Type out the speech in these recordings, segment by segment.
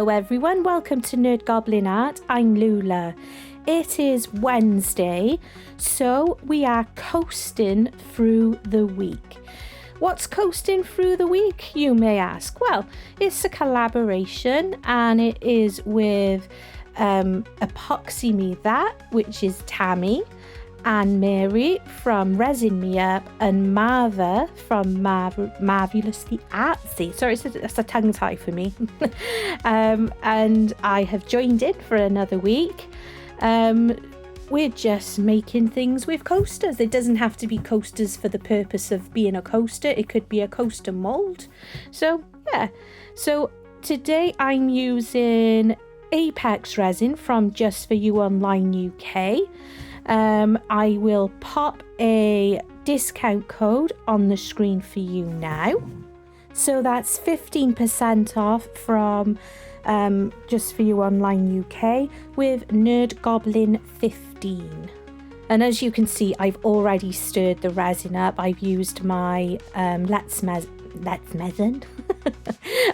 Hello everyone, welcome to NERDGOBLIN Art. I'm Lula. It is Wednesday, so we are coasting through the week. What's coasting through the week, you may ask? Well, it's a collaboration and it is with Epoxy Me That, which is Tammy, and Mary from Resin Me Up, and Marva from Marvelously Artsy. Sorry, it's a tongue tie for me. And I have joined in for another week. We're just making things with coasters. It doesn't have to be coasters for the purpose of being a coaster. It could be a coaster mold. So yeah. So today I'm using Apex resin from Just For You Online UK. I will pop a discount code on the screen for you now. So that's 15% off from Just For You Online UK with NERDGOBLIN 15. And as you can see, I've already stirred the resin up. I've used my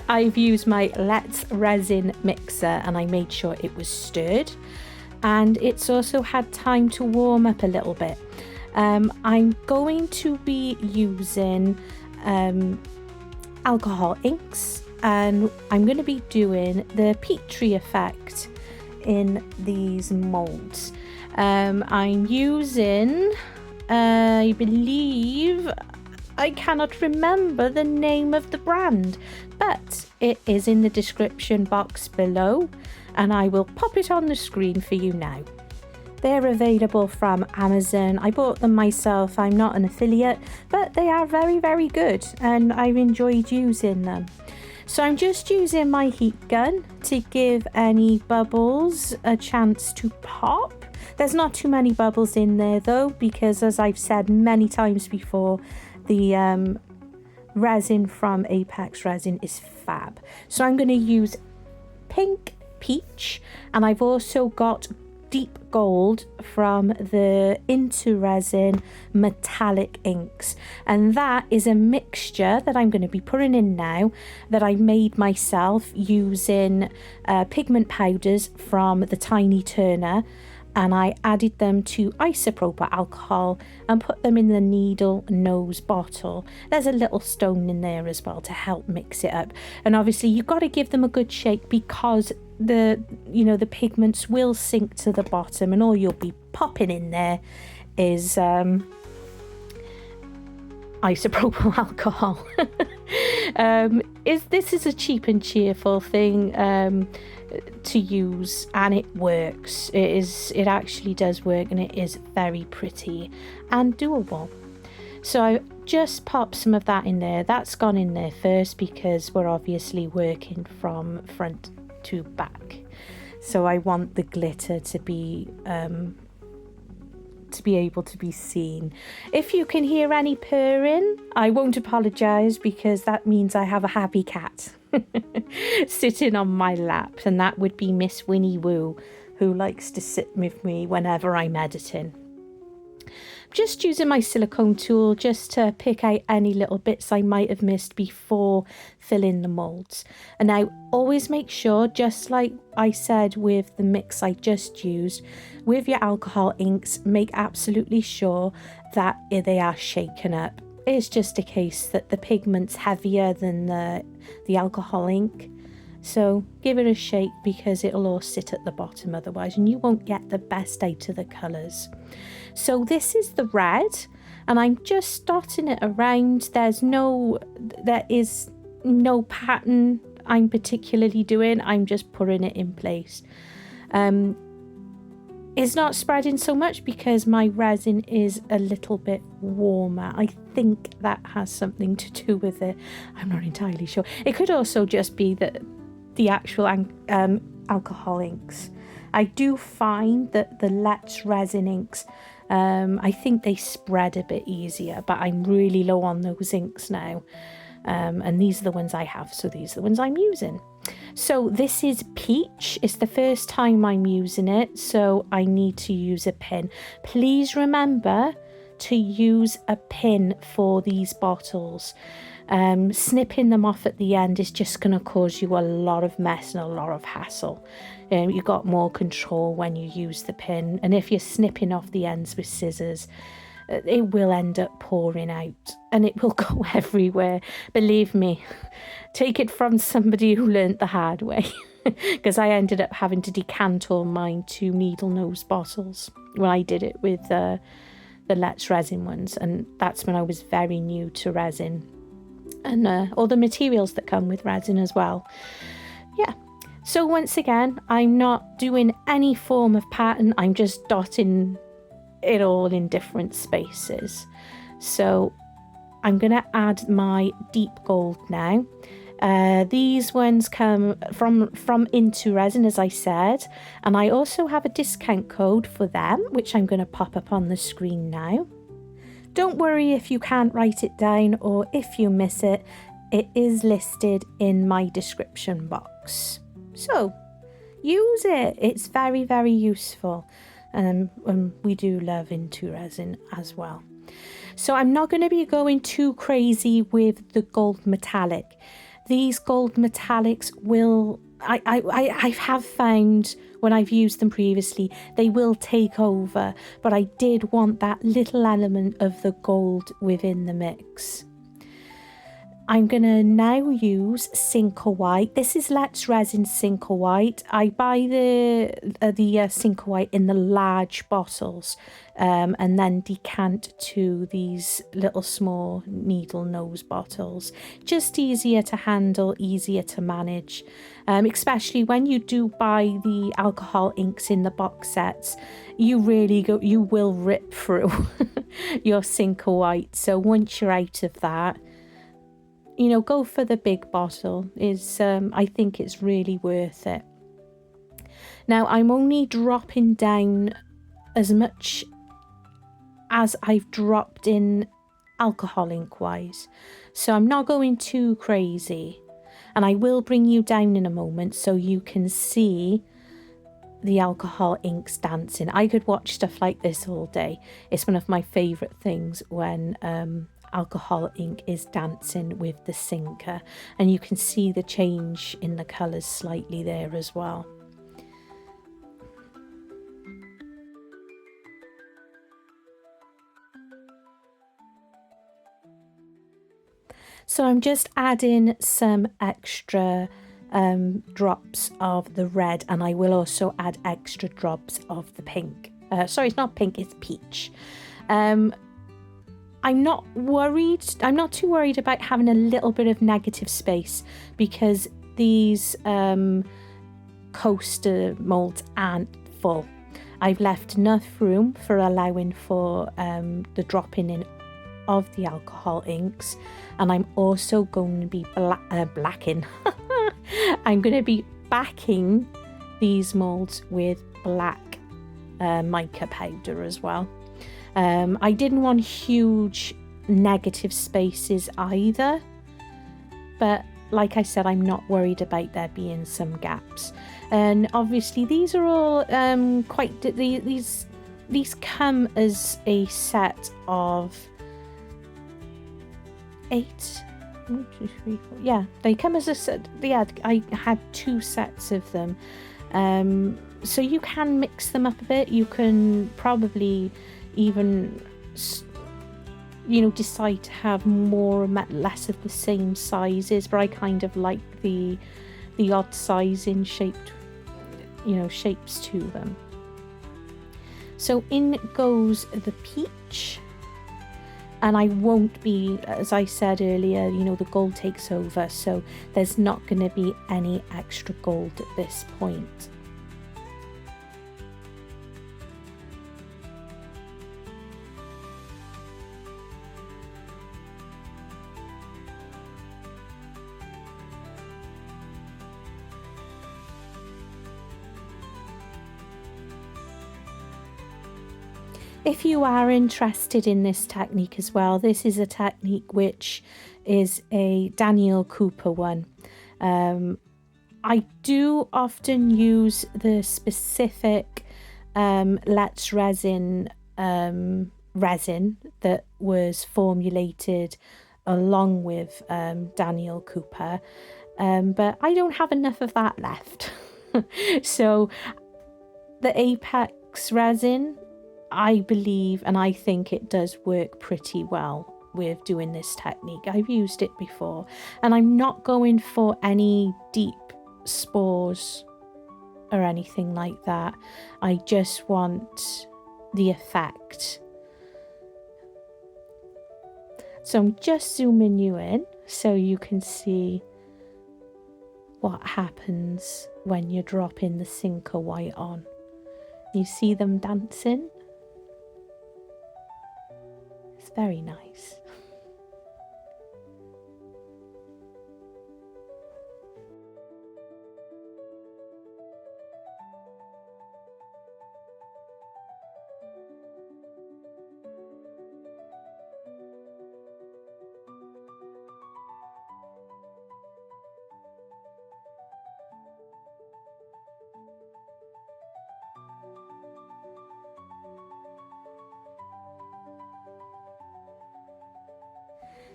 I've used my Let's Resin mixer and I made sure it was stirred. And it's also had time to warm up a little bit. I'm going to be using alcohol inks, and I'm going to be doing the Petri Effect in these molds. I'm using, I believe, I cannot remember the name of the brand, but it is in the description box below, and I will pop it on the screen for you now. They're available from Amazon. I bought them myself. I'm not an affiliate, but they are very, very good, and I've enjoyed using them. So I'm just using my heat gun to give any bubbles a chance to pop. There's not too many bubbles in there though, because as I've said many times before, the resin from Apex Resin is fab. So I'm going to use pink peach, and I've also got deep gold from the Into Resin metallic inks, and that is a mixture that I'm going to be putting in now that I made myself using pigment powders from the Tiny Turner, and I added them to isopropyl alcohol and put them in the needle nose bottle. There's a little stone in there as well to help mix it up, and obviously you've got to give them a good shake because the pigments will sink to the bottom, and all you'll be popping in there is isopropyl alcohol. This is a cheap and cheerful thing to use, and it works. It actually does work, and it is very pretty and doable. So I just popped some of that in there. That's gone in there first because we're obviously working from front to back, so I want the glitter to be able to be seen. If you can hear any purring, I won't apologize because that means I have a happy cat sitting on my lap, and that would be Miss Winnie Woo, who likes to sit with me whenever I'm editing. Just using my silicone tool just to pick out any little bits I might have missed before filling the molds. And now always make sure, just like I said with the mix I just used, with your alcohol inks, make absolutely sure that they are shaken up. It's just a case that the pigment's heavier than the alcohol ink. So give it a shake because it'll all sit at the bottom otherwise, and you won't get the best out of the colours. So this is the red, and I'm just dotting it around. There is no pattern I'm particularly doing. I'm just putting it in place. It's not spreading so much because my resin is a little bit warmer. I think that has something to do with it. I'm not entirely sure. It could also just be that the actual alcohol inks. I do find that the Let's Resin inks, I think they spread a bit easier, but I'm really low on those inks now. And these are the ones I have, so these are the ones I'm using. So this is peach. It's the first time I'm using it, so I need to use a pin. Please remember to use a pin for these bottles. Snipping them off at the end is just going to cause you a lot of mess and a lot of hassle. You've got more control when you use the pin, and if you're snipping off the ends with scissors, it will end up pouring out and it will go everywhere. Believe me, take it from somebody who learnt the hard way, because I ended up having to decant all mine to needle nose bottles when I did it with the Let's Resin ones, and that's when I was very new to resin and all the materials that come with resin as well. Yeah, so once again, I'm not doing any form of pattern, I'm just dotting it all in different spaces. So I'm going to add my deep gold now. These ones come from Into Resin, as I said, and I also have a discount code for them, which I'm going to pop up on the screen now. Don't worry if you can't write it down or if you miss it, it is listed in my description box. So use it, it's very, very useful. And we do love Into Resin as well. So I'm not going to be going too crazy with the gold metallic. These gold metallics will, I have found when I've used them previously, they will take over, but I did want that little element of the gold within the mix. I'm going to now use Sinker White. This is Let's Resin Sinker White. I buy the Sinker White in the large bottles and then decant to these little small needle nose bottles. Just easier to handle, easier to manage, especially when you do buy the alcohol inks in the box sets. You will rip through your Sinker White. So once you're out of that, you know, go for the big bottle. I think it's really worth it. Now I'm only dropping down as much as I've dropped in alcohol ink wise, so I'm not going too crazy, and I will bring you down in a moment so you can see the alcohol inks dancing. I could watch stuff like this all day. It's one of my favorite things when alcohol ink is dancing with the sinker, and you can see the change in the colours slightly there as well. So I'm just adding some extra drops of the red, and I will also add extra drops of the pink. Sorry, it's not pink, it's peach. I'm not too worried about having a little bit of negative space, because these coaster molds aren't full. I've left enough room for allowing for the dropping in of the alcohol inks, and I'm also going to be blacking. I'm going to be backing these molds with black mica powder as well. I didn't want huge negative spaces either, but like I said, I'm not worried about there being some gaps. And obviously these are all these come as a set of 8. 1, 2, 3, 4. Yeah, they come as a set. Yeah, I had 2 sets of them. So you can mix them up a bit. You can probably even, you know, decide to have more or less of the same sizes, but I kind of like the odd sizing shaped, you know, shapes to them. So in goes the peach, and I won't be, as I said earlier, you know, the gold takes over, so there's not going to be any extra gold at this point. If you are interested in this technique as well, this is a technique which is a Daniel Cooper one. I do often use the specific Let's Resin resin that was formulated along with Daniel Cooper, but I don't have enough of that left. So the Apex resin, I believe and I think it does work pretty well with doing this technique. I've used it before, and I'm not going for any deep spores or anything like that. I just want the effect. So I'm just zooming you in so you can see what happens when you drop in the Sinker White on. You see them dancing? It's very nice.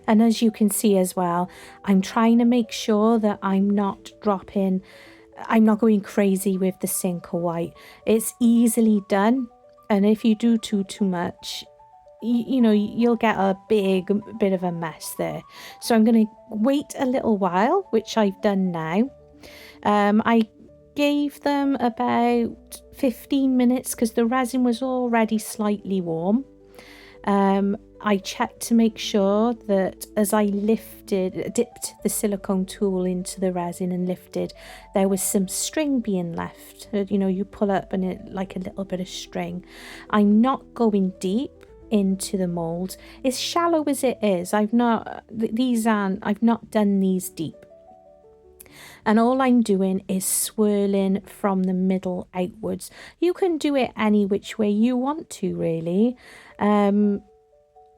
And as you can see as well, I'm trying to make sure that I'm not going crazy with the Sinker White. It's easily done, and if you do too much, you know, you'll get a big bit of a mess there. So I'm going to wait a little while, which I've done now. I gave them about 15 minutes because the resin was already slightly warm. I checked to make sure that as I dipped the silicone tool into the resin and lifted, there was some string being left. You know, you pull up and it like a little bit of string. I'm not going deep into the mold. As shallow as it is, I've not done these deep. And all I'm doing is swirling from the middle outwards. You can do it any which way you want to, really.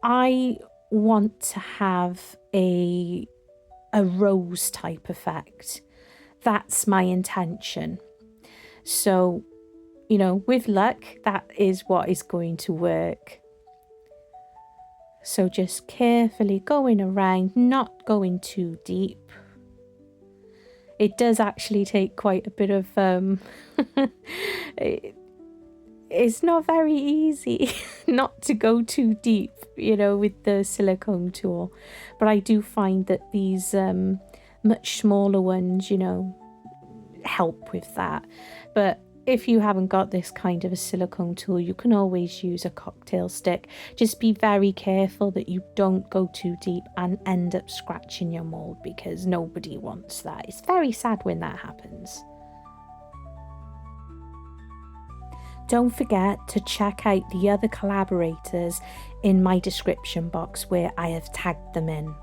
I want to have a rose type effect. That's my intention. So, you know, with luck, that is what is going to work. So just carefully going around, not going too deep. It does actually take quite a bit of it's not very easy not to go too deep, you know, with the silicone tool. But I do find that these much smaller ones, you know, help with that. But if you haven't got this kind of a silicone tool, you can always use a cocktail stick. Just be very careful that you don't go too deep and end up scratching your mold, because nobody wants that. It's very sad when that happens. Don't forget to check out the other collaborators in my description box where I have tagged them in.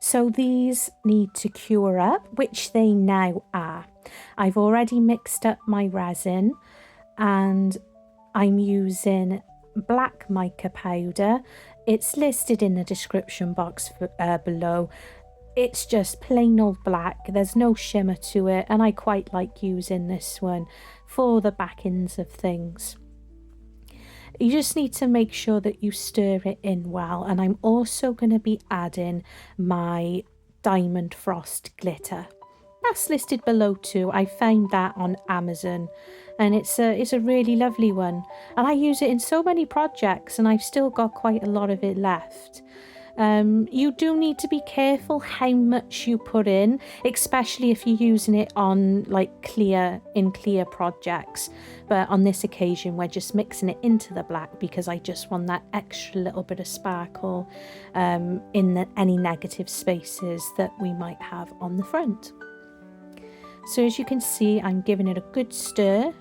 So these need to cure up, which they now are. I've already mixed up my resin and I'm using black mica powder. It's listed in the description box below. It's just plain old black. There's no shimmer to it, and I quite like using this one for the backings of things. You just need to make sure that you stir it in well, and I'm also going to be adding my diamond frost glitter. That's listed below too. I found that on Amazon, and it's a really lovely one, and I use it in so many projects, and I've still got quite a lot of it left. You do need to be careful how much you put in, especially if you're using it on like clear projects. But on this occasion, we're just mixing it into the black because I just want that extra little bit of sparkle in any negative spaces that we might have on the front. So as you can see, I'm giving it a good stir.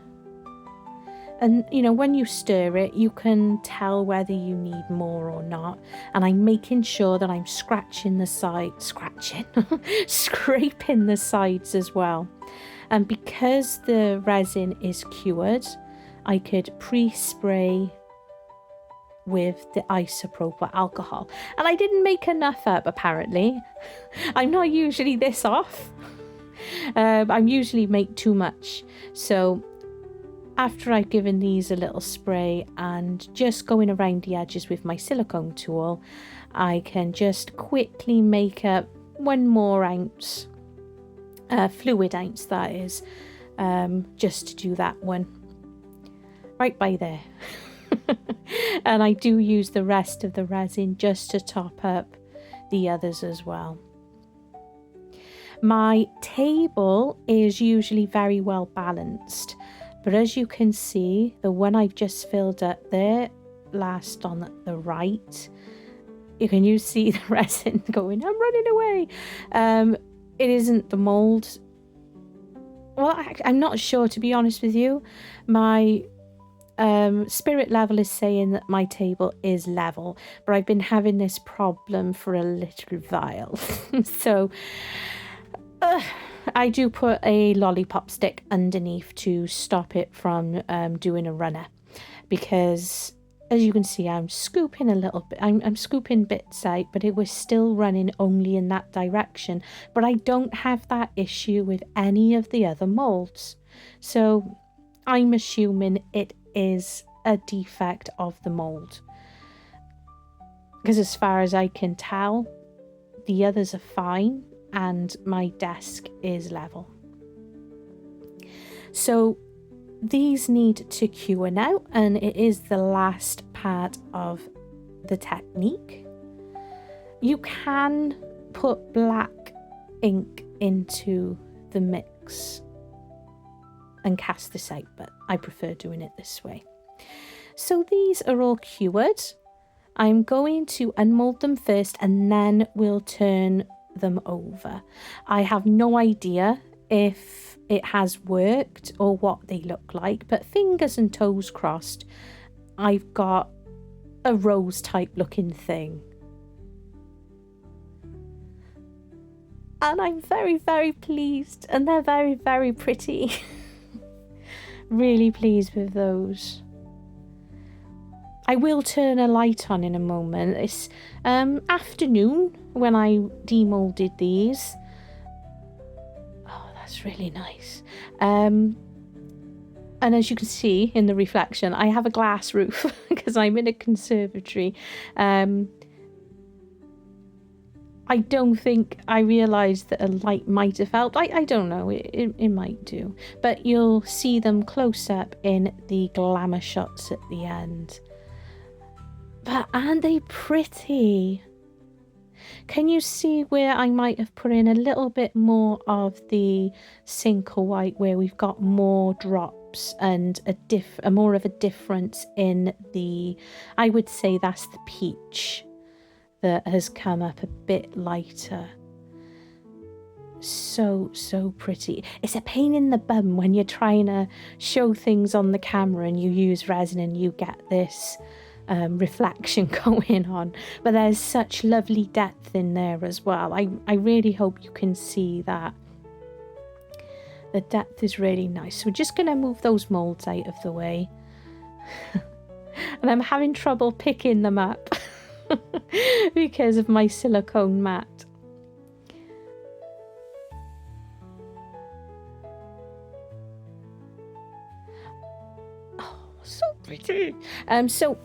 And, you know, when you stir it, you can tell whether you need more or not. And I'm making sure that I'm scraping the sides as well. And because the resin is cured, I could pre-spray with the isopropyl alcohol. And I didn't make enough up, apparently. I'm not usually this off. I usually make too much. So after I've given these a little spray and just going around the edges with my silicone tool, I can just quickly make up 1 more ounce, fluid ounce that is, just to do that one. Right by there. And I do use the rest of the resin just to top up the others as well. My table is usually very well balanced, but as you can see, the one I've just filled up there, last on the right, you see the resin going, I'm running away. It isn't the mould. Well, I'm not sure, to be honest with you. My spirit level is saying that my table is level, but I've been having this problem for a little while. So I do put a lollipop stick underneath to stop it from doing a runner, because as you can see, I'm scooping a little bit, I'm scooping bits out, but it was still running only in that direction. But I don't have that issue with any of the other molds, so I'm assuming it is a defect of the mold, because as far as I can tell, the others are fine and my desk is level. So these need to cure now, and it is the last part of the technique. You can put black ink into the mix and cast this out, but I prefer doing it this way. So these are all cured. I'm going to unmold them first and then we'll turn them over. I have no idea if it has worked or what they look like, but fingers and toes crossed, I've got a rose type looking thing. And I'm very, very pleased, and they're very, very pretty. Really pleased with those. I will turn a light on in a moment. It's afternoon when I demolded these. Oh, that's really nice. And as you can see in the reflection, I have a glass roof because I'm in a conservatory. I don't think I realised that a light might have helped. I don't know, it might do. But you'll see them close up in the glamour shots at the end. But aren't they pretty? Can you see where I might have put in a little bit more of the Cinco white, where we've got more drops and a more of a difference in the, I would say that's the peach that has come up a bit lighter. So pretty. It's a pain in the bum when you're trying to show things on the camera and you use resin and you get this reflection going on, but there's such lovely depth in there as well. I really hope you can see that. The depth is really nice. So we're just going to move those molds out of the way. And I'm having trouble picking them up because of my silicone mat. Oh, so pretty. So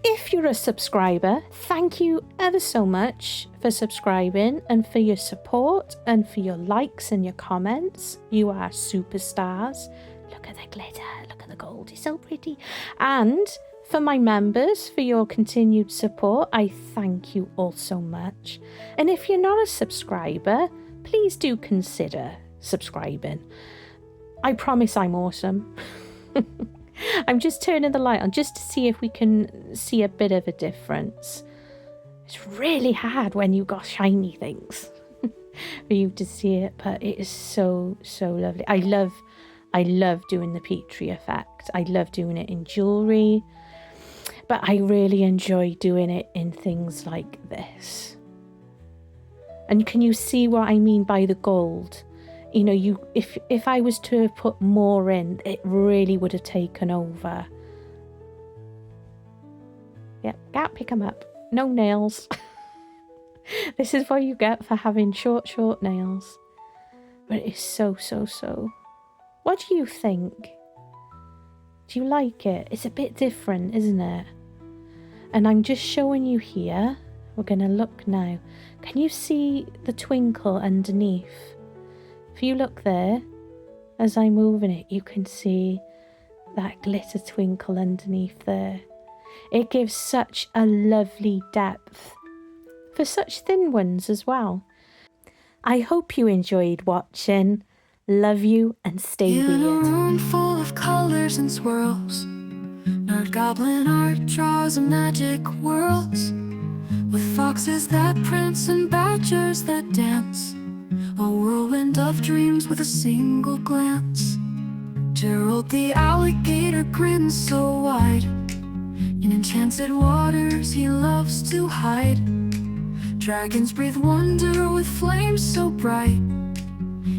if you're a subscriber, thank you ever so much for subscribing and for your support and for your likes and your comments. You are superstars. Look at the glitter, look at the gold, it's so pretty. And for my members, for your continued support, I thank you all so much. And if you're not a subscriber, please do consider subscribing. I promise I'm awesome. I'm just turning the light on just to see if we can see a bit of a difference. It's really hard when you've got shiny things for you to see it, but it is so lovely. I love doing the Petri effect. I love doing it in jewellery, but I really enjoy doing it in things like this. And can you see what I mean by the gold? You know, if I was to have put more in, it really would have taken over. Yep, can't pick them up. No nails. This is what you get for having short nails. But it is so. What do you think? Do you like it? It's a bit different, isn't it? And I'm just showing you here. We're going to look now. Can you see the twinkle underneath? If you look there, as I'm moving it, you can see that glitter twinkle underneath there. It gives such a lovely depth for such thin ones as well. I hope you enjoyed watching. Love you and stay weird. In a room full of colors and swirls, Nerd Goblin art draws a magic worlds, with foxes that prance and badgers that dance, a whirlwind of dreams with a single glance. Gerald the alligator grins so wide, in enchanted waters he loves to hide. Dragons breathe wonder with flames so bright,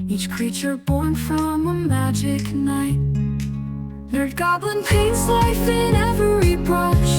each creature born from a magic night. Nerd Goblin paints life in every brush,